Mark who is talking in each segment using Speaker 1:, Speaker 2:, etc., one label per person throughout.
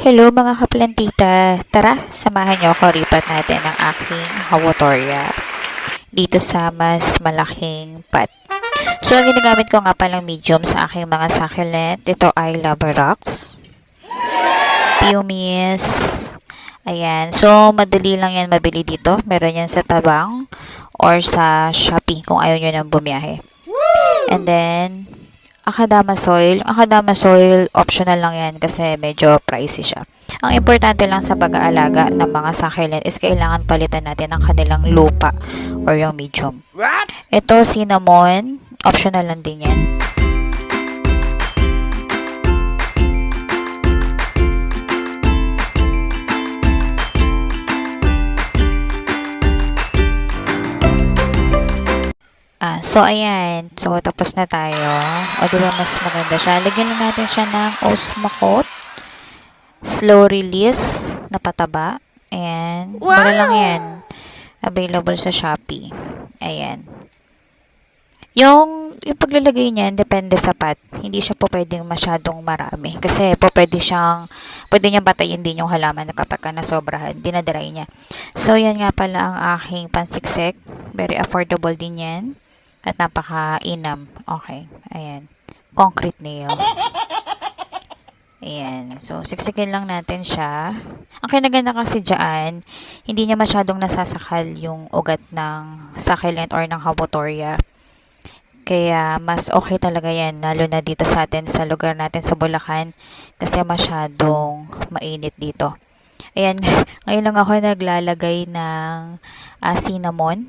Speaker 1: Hello mga kaplantita! Tara, samahan niyo ako ripat natin ang aking hawatorya dito sa mas malaking pot. So, ang ginagamit ko nga palang medium sa aking mga succulent. Ito ay Lava Rocks, Pumice. Ayan. So, madali lang yan mabili dito. Meron yan sa Tabang or sa Shopee kung ayaw nyo nang bumiyahe. And then, Akadama soil. Ang Akadama soil, optional lang yan kasi medyo pricey siya. Ang importante lang sa pag-aalaga ng mga succulent is kailangan palitan natin ang kanilang lupa or yung medium. Ito, cinnamon. Optional lang din yan. So, ayan. So, tapos na tayo. O, diba mas maganda siya. Lagyan lang natin siya ng Osmocote. Slow release na pataba. Ayan. Wow! Mura lang yan. Available sa Shopee. Ayan. Yung paglalagay niyan, depende sa pot. Hindi siya po pwedeng masyadong marami. Kasi po pwede niyang patayin din yung halaman kapag ka nasobrahan. Dinadry niya. So, yan nga pala ang aking pansiksik. Very affordable din yan. At napaka-inam. Okay. Ayan. Concrete nail. Ayan. So, siksikin lang natin siya. Ang kinaganda kasi dyan, hindi niya masyadong nasasakal yung ugat ng succulent or ng hawatorya. Kaya, mas okay talaga yan. Lalo na dito sa atin, sa lugar natin sa Bulacan. Kasi masyadong mainit dito. Ayan. Ngayon lang ako naglalagay ng cinnamon.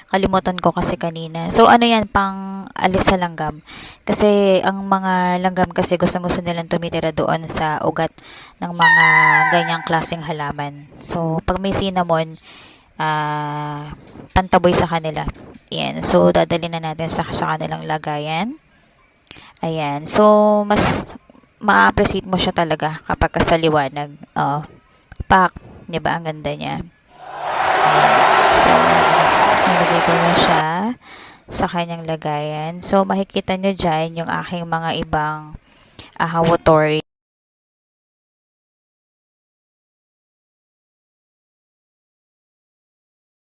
Speaker 1: Kalimutan ko kasi kanina. So, ano yan, pang alis sa langgam. Kasi, ang mga langgam kasi gustong-gusto nilang tumitira doon sa ugat ng mga ganyang klaseng halaman. So, pag may cinnamon, pantaboy sa kanila. Ayan. So, dadali na natin sa kanilang lagayan. Ayan. So, mas ma-appreciate mo siya talaga kapag kasaliwanag. Pak. Diba? Ang ganda niya. Ayan. So, nilagay ko na siya sa kanyang lagayan. So, makikita nyo dyan yung aking mga ibang hawatorya.